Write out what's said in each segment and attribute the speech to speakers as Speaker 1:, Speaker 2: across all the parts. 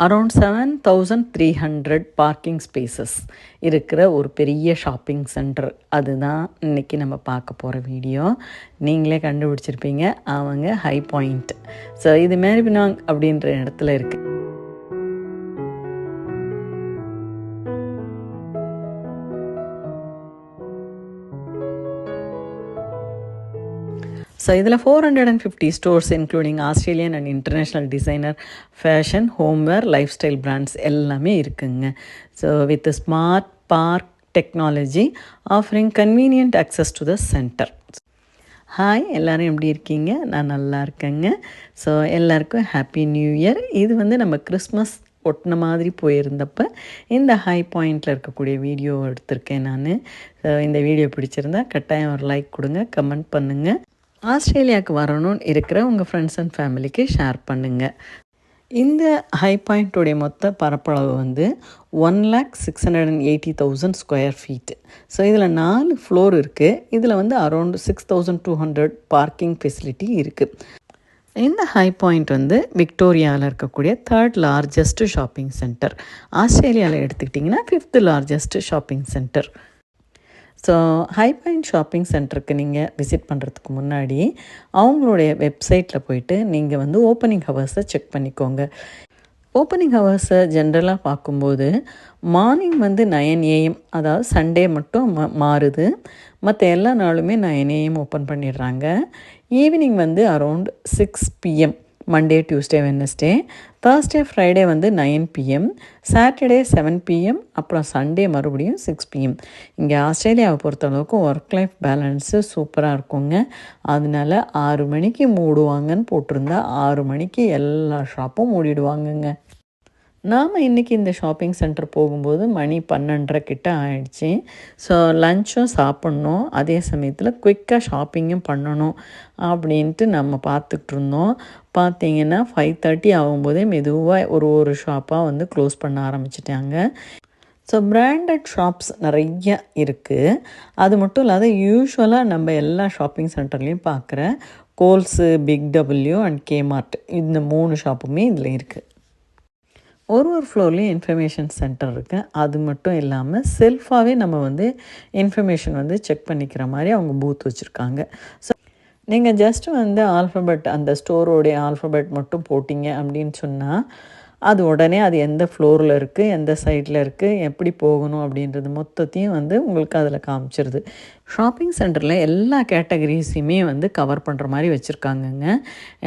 Speaker 1: Around 7300 parking spaces இருக்கிற ஒரு பெரிய ஷாப்பிங் சென்டர். அதுதான் இன்றைக்கி நம்ம பார்க்க போகிற வீடியோ. நீங்களே கண்டுபிடிச்சிருப்பீங்க, அவங்க ஹை பாயிண்ட். ஸோ இது மேரிபினாங் அப்படின்ற இடத்துல இருக்குது. ஸோ இதில் 450 stores including Australian and international designer, fashion, homeware, life style brands எல்லாமே இருக்குங்க. So with smart park technology offering convenient access to the centre. Hi, எல்லோரும் எப்படி இருக்கீங்க? நான் நல்லா இருக்கேங்க. ஸோ எல்லாருக்கும் ஹாப்பி நியூ இயர். இது நம்ம கிறிஸ்மஸ் ஒட்டின மாதிரி போயிருந்தப்போ இந்த ஹை பாயிண்டில் இருக்கக்கூடிய வீடியோ எடுத்திருக்கேன் நான். இந்த வீடியோ பிடிச்சிருந்தா கட்டாயம் ஒரு லைக் கொடுங்க, கமெண்ட் பண்ணுங்கள். ஆஸ்திரேலியாவுக்கு வரணும்னு இருக்கிற உங்கள் ஃப்ரெண்ட்ஸ் அண்ட் ஃபேமிலிக்கு ஷேர் பண்ணுங்கள். இந்த ஹை பாயிண்ட்டுடைய மொத்த பரப்பளவு 1,680,000 ஸ்கொயர் ஃபீட். ஸோ இதில் 4 ஃப்ளோர் இருக்குது. இதில் அரௌண்ட் 6,200 பார்க்கிங் ஃபெசிலிட்டி இருக்குது. இந்த ஹை பாயிண்ட் விக்டோரியாவில் இருக்கக்கூடிய 3rd லார்ஜஸ்ட் ஷாப்பிங் சென்டர். ஆஸ்திரேலியாவில் எடுத்துக்கிட்டிங்கன்னா 5th largest shopping centre. So high point shopping சென்டருக்கு நீங்கள் விசிட் பண்ணுறதுக்கு முன்னாடி அவங்களுடைய வெப்சைட்டில் போயிட்டு நீங்கள் ஓப்பனிங் ஹவர்ஸை செக் பண்ணிக்கோங்க. ஓப்பனிங் ஹவர்ஸை ஜென்ரலாக பார்க்கும்போது மார்னிங் 9 AM, அதாவது சண்டே மட்டும் மாறுது. மற்ற எல்லா நாளுமே 9 AM ஓப்பன் பண்ணிடுறாங்க. Evening around 6 PM, Monday, Tuesday, Wednesday. Thursday, Friday 9 PM, Saturday 7 PM, அப்புறம் சண்டே மறுபடியும் 6 PM. இங்கே ஆஸ்திரேலியாவை பொறுத்தளவுக்கு ஒர்க் லைஃப் பேலன்ஸு சூப்பராக இருக்குங்க. அதனால 6 மணிக்கு மூடுவாங்கன்னு போட்டிருந்தா 6 மணிக்கு எல்லா ஷாப்பும் மூடிடுவாங்கங்க. நாம் இன்றைக்கி இந்த ஷாப்பிங் சென்டர் போகும்போது மணி 12:30 கிட்ட ஆயிடுச்சு. ஸோ லஞ்சும் சாப்பிட்ணும், அதே சமயத்தில் குயிக்காக ஷாப்பிங்கும் பண்ணணும் அப்படின்ட்டு நம்ம பார்த்துக்கிட்டு இருந்தோம். பார்த்திங்கன்னா 5:30 ஆகும்போதே மெதுவாக ஒரு ஷாப்பாக க்ளோஸ் பண்ண ஆரம்பிச்சிட்டாங்க. ஸோ பிராண்டட் ஷாப்ஸ் நிறைய இருக்குது. அது மட்டும் இல்லாத யூஸ்வலாக நம்ம எல்லா ஷாப்பிங் சென்டர்லேயும் பார்க்குற கோல்ஸு, பிக் டபிள்யூ அண்ட் கேமார்ட், இந்த 3 ஷாப்புமே இதில் இருக்குது. ஒரு ஃப்ளோர்லேயும் இன்ஃபர்மேஷன் சென்டர் இருக்குது. அது மட்டும் இல்லாமல் செல்ஃபாகவே நம்ம இன்ஃபர்மேஷன் செக் பண்ணிக்கிற மாதிரி அவங்க பூத் வச்சுருக்காங்க. ஸோ நீங்கள் ஜஸ்ட்டு ஆல்ஃபபெட், அந்த ஸ்டோரோடைய ஆல்ஃபபெட் மட்டும் போட்டிங்க அப்படின்னு சொன்னால் அது உடனே அது எந்த ஃப்ளோரில் இருக்குது, எந்த சைடில் இருக்குது, எப்படி போகணும் அப்படின்றது மொத்தத்தையும் உங்களுக்கு அதில் காமிச்சிருது. ஷாப்பிங் சென்டரில் எல்லா கேட்டகரிஸையுமே கவர் பண்ணுற மாதிரி வச்சுருக்காங்கங்க.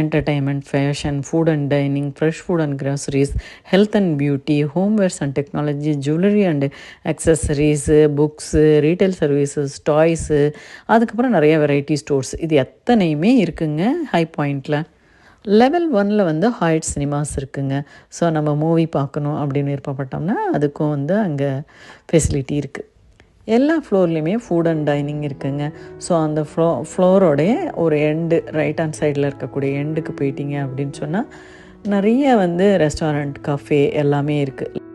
Speaker 1: Entertainment, fashion, food and dining, fresh food and groceries, health and beauty, homewares and technology, jewellery and accessories, books, retail services, toys, அதுக்கப்புறம் நிறைய வெரைட்டி ஸ்டோர்ஸ், இது எத்தனையுமே இருக்குங்க ஹை பாயிண்டில். லெவல் 1ல் ஹாய்ட் சினிமாஸ் இருக்குங்க. ஸோ நம்ம மூவி பார்க்கணும் அப்படின்னு விருப்பப்பட்டோம்னா அதுக்கும் அங்கே ஃபெசிலிட்டி இருக்குது. எல்லா ஃப்ளோர்லேயுமே ஃபுட் அண்ட் டைனிங் இருக்குங்க. ஸோ அந்த ஃப்ளோரோடைய ஒரு எண்டு, ரைட் ஹேண்ட் சைடில் இருக்கக்கூடிய எண்டுக்கு போயிட்டீங்க அப்படின்னு சொன்னால் நிறைய ரெஸ்டாரண்ட், கஃபே எல்லாமே இருக்குது.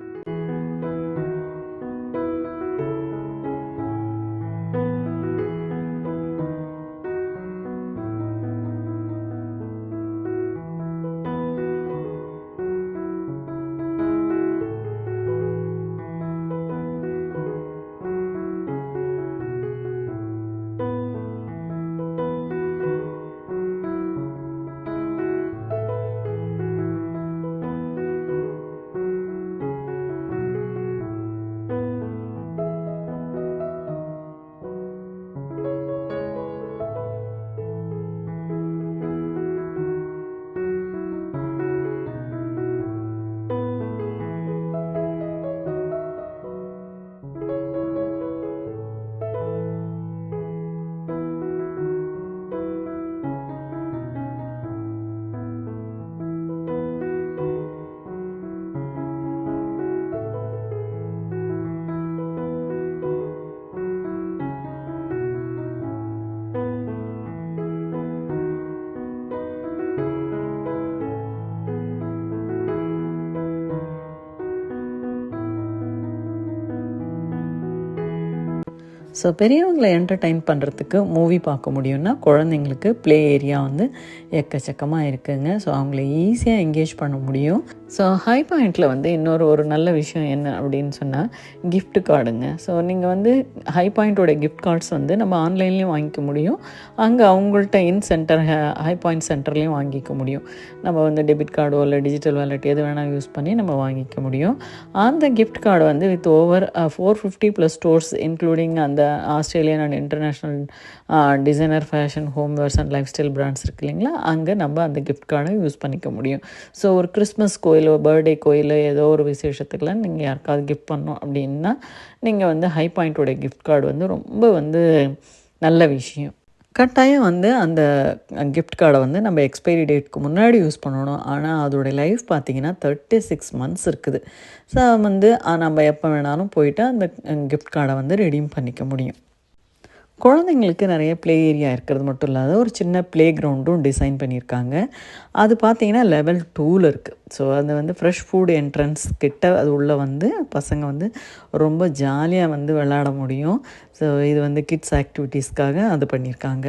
Speaker 1: ஸோ பெரியவங்களை என்டர்டெயின் பண்ணுறதுக்கு மூவி பார்க்க முடியும்னா குழந்தைங்களுக்கு ப்ளே ஏரியா எக்கச்சக்கமாக இருக்குதுங்க. ஸோ அவங்கள ஈஸியாக என்கேஜ் பண்ண முடியும். ஸோ ஹை பாயிண்டில் வந்து ஒரு நல்ல விஷயம் என்ன அப்படின்னு சொன்னால் கிஃப்ட் கார்டுங்க. ஸோ நீங்கள் வந்து ஹை பாயிண்ட்டோட கிஃப்ட் கார்ட்ஸ் வந்து நம்ம ஆன்லைன்லேயும் வாங்கிக்க முடியும், அங்கே அவங்கள்ட்ட ஹை பாயிண்ட் சென்டர்லேயும் வாங்கிக்க முடியும். நம்ம வந்து டெபிட் கார்டோ இல்லை டிஜிட்டல் வாலெட் எது வேணால் யூஸ் பண்ணி நம்ம வாங்கிக்க முடியும். அந்த கிஃப்ட் கார்டு வந்து வித் ஓவர் 450+ ஸ்டோர்ஸ் இன்க்ளூடிங் அந்த Australian and international designer fashion homewares and life style brands இருக்குது இல்லைங்களா, அங்கே நம்ம அந்த கிஃப்ட் கார்டை யூஸ் பண்ணிக்க முடியும். ஸோ ஒரு கிறிஸ்மஸ் கோயிலோ பர்த்டே கோயிலோ ஏதோ ஒரு விசேஷத்துக்குலாம் நீங்கள் யாருக்காவது கிஃப்ட் பண்ணோம் அப்படின்னா நீங்கள் வந்து ஹை பாயிண்ட்டோட கிஃப்ட் கார்டு வந்து ரொம்ப வந்து நல்ல விஷயம். கட்டாயம் வந்து அந்த கிஃப்ட் கார்டை வந்து நம்ம எக்ஸ்பைரி டேட்க்கு முன்னாடி யூஸ் பண்ணணும். ஆனால் அதோடய லைஃப் பார்த்திங்கன்னா 36 மந்த்ஸ் இருக்குது. ஸோ வந்து நம்ம எப்போ வேணாலும் போயிட்டு அந்த கிஃப்ட் கார்டை வந்து ரெடீம் பண்ணிக்க முடியும். குழந்தைங்களுக்கு நிறைய ப்ளே ஏரியா இருக்கிறது மட்டும் இல்லாத ஒரு சின்ன ப்ளே கிரவுண்டும் டிசைன் பண்ணியிருக்காங்க. அது பார்த்திங்கன்னா லெவல் 2ல் இருக்குது. ஸோ அது வந்து ஃப்ரெஷ் ஃபுட் என்ட்ரன்ஸ் கிட்ட அது உள்ளே வந்து பசங்க வந்து ரொம்ப ஜாலியாக வந்து விளையாட முடியும். ஸோ இது வந்து கிட்ஸ் ஆக்டிவிட்டீஸ்க்காக அது பண்ணியிருக்காங்க.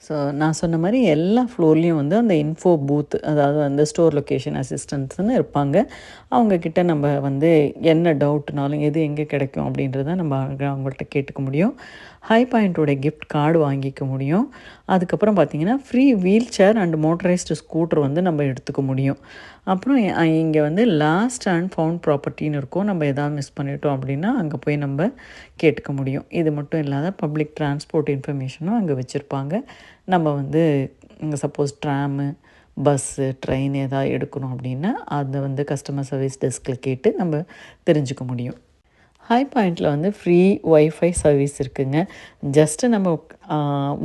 Speaker 1: ஸோ நான் சொன்ன மாதிரி எல்லா ஃப்ளோர்லேயும் வந்து அந்த இன்ஃபோ பூத், அதாவது அந்த ஸ்டோர் லொக்கேஷன் அசிஸ்டன்ட்ஸ்னு இருப்பாங்க. அவங்கக்கிட்ட நம்ம வந்து என்ன டவுட்னாலும் எது எங்கே கிடைக்கும் அப்படின்றத நம்ம அவங்கள்ட்ட கேட்டுக்க முடியும். ஹை பாயிண்ட்டோட கிஃப்ட் கார்டு வாங்கிக்க முடியும். அதுக்கப்புறம் பார்த்திங்கன்னா free wheelchair and motorised scooter வந்து நம்ம எடுத்துக்க முடியும். அப்புறம் இங்கே வந்து லாஸ்ட் அண்ட் ஃபவுண்ட் ப்ராப்பர்ட்டின்னு இருக்கும். நம்ம எதாவது மிஸ் பண்ணிட்டோம் அப்படின்னா அங்கே போய் நம்ம கேட்டுக்க முடியும். இது மட்டும் இல்லாத பப்ளிக் டிரான்ஸ்போர்ட் இன்ஃபர்மேஷனும் அங்கே வச்சுருப்பாங்க. நம்ம வந்து இங்கே சப்போஸ் ட்ராமு, பஸ்ஸு, ட்ரெயின் எதாவது எடுக்கணும் அப்படின்னா அதை வந்து கஸ்டமர் சர்வீஸ் டெஸ்கில் கேட்டு நம்ம தெரிஞ்சுக்க முடியும். ஹை பாயிண்ட்டில் வந்து ஃப்ரீ ஒய்ஃபை சர்வீஸ் இருக்குதுங்க. ஜஸ்ட்டு நம்ம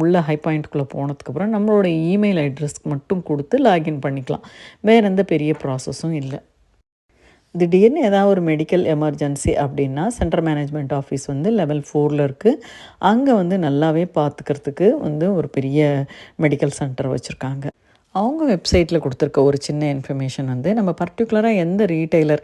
Speaker 1: உள்ள ஹை பாயிண்ட்டுக்குள்ளே போனதுக்கப்புறம் நம்மளோட இமெயில் அட்ரஸ்க்கு மட்டும் கொடுத்து லாகின் பண்ணிக்கலாம். வேறு எந்த பெரிய ப்ராசஸும் இல்லை. திடீர்னு ஏதாவது ஒரு மெடிக்கல் எமர்ஜென்சி அப்படின்னா சென்ட்ரல் மேனேஜ்மெண்ட் ஆஃபீஸ் வந்து லெவல் 4ல் இருக்குது. அங்கே வந்து நல்லாவே பார்த்துக்கிறதுக்கு வந்து ஒரு பெரிய மெடிக்கல் சென்டர் வச்சுருக்காங்க. அவங்க வெப்சைட்டில் கொடுத்துருக்க ஒரு சின்ன இன்ஃபர்மேஷன் வந்து நம்ம பர்டிகுலராக எந்த ரீட்டைலர்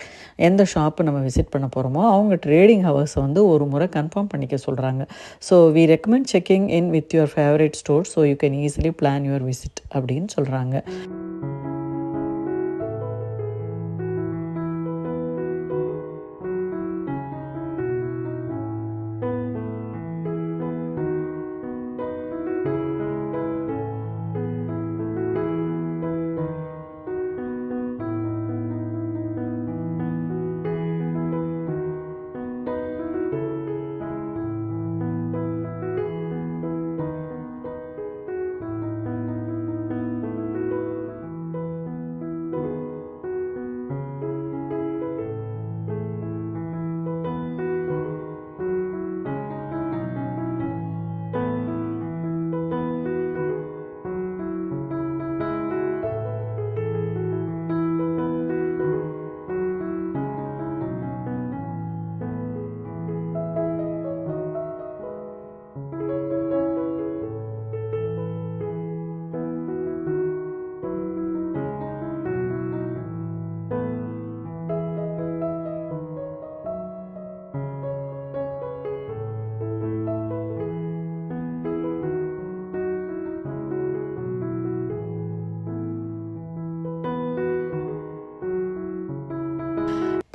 Speaker 1: எந்த ஷாப்பு நம்ம விசிட் பண்ண போகிறோமோ அவங்க ட்ரேடிங் ஹவர்ஸை வந்து ஒரு முறை கன்ஃபார்ம் பண்ணிக்க சொல்கிறாங்க. So we recommend checking in with your favourite store so you can easily plan your visit அப்படின்னு சொல்கிறாங்க.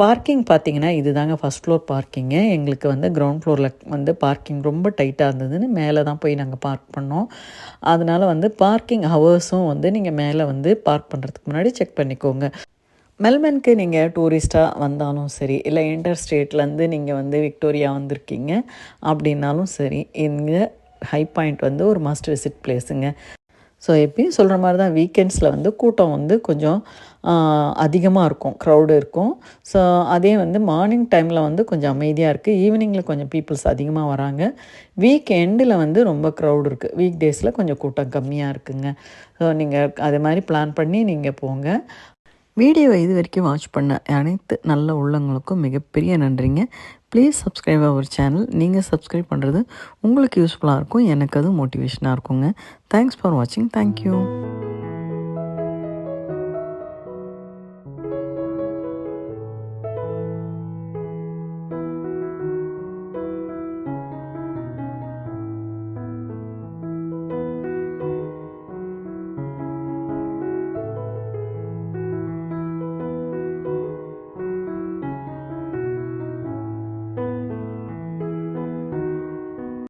Speaker 1: பார்க்கிங் பார்த்திங்கன்னா இது தாங்க ஃபஸ்ட் ஃப்ளோர் பார்க்கிங்கு. எங்களுக்கு வந்து கிரவுண்ட் ஃப்ளோரில் வந்து பார்க்கிங் ரொம்ப டைட்டாக இருந்ததுன்னு மேலே தான் போய் நாங்கள் பார்க் பண்ணோம். அதனால் வந்து பார்க்கிங் ஹவர்ஸும் வந்து நீங்கள் மேலே வந்து பார்க் பண்ணுறதுக்கு முன்னாடி செக் பண்ணிக்கோங்க. மெல்பர்னுக்கு நீங்கள் டூரிஸ்ட்டாக வந்தாலும் சரி, இல்லை இன்டர் ஸ்டேட்லேருந்து நீங்கள் வந்து விக்டோரியா வந்திருக்கீங்க அப்படின்னாலும் சரி, இங்கே ஹை பாயிண்ட் வந்து ஒரு மஸ்ட் விசிட் பிளேஸுங்க. ஸோ எப்பயும் சொல்கிற மாதிரி தான் வீக்கெண்ட்ஸில் வந்து கூட்டம் வந்து கொஞ்சம் அதிகமாக இருக்கும், க்ரௌடு இருக்கும். ஸோ அதே வந்து மார்னிங் டைமில் வந்து கொஞ்சம் அமைதியாக இருக்குது, ஈவினிங்கில் கொஞ்சம் பீப்புள்ஸ் அதிகமாக வராங்க. வீக் எண்டில் வந்து ரொம்ப க்ரௌடு இருக்குது, வீக் டேஸில் கொஞ்சம் கூட்டம் கம்மியாக இருக்குங்க. ஸோ நீங்கள் அதே மாதிரி பிளான் பண்ணி நீங்கள் போங்க. வீடியோவை இது வரைக்கும் வாட்ச் பண்ண அனைத்து நல்ல உள்ளங்களுக்கும் மிகப்பெரிய நன்றிங்க. Please subscribe our channel. நீங்கள் சப்ஸ்கிரைப் பண்ணுறது உங்களுக்கு யூஸ்ஃபுல்லாக இருக்கும், எனக்கு அது மோட்டிவேஷனாக இருக்குங்க. தேங்க்ஸ் ஃபார் வாட்சிங். தேங்க்யூ.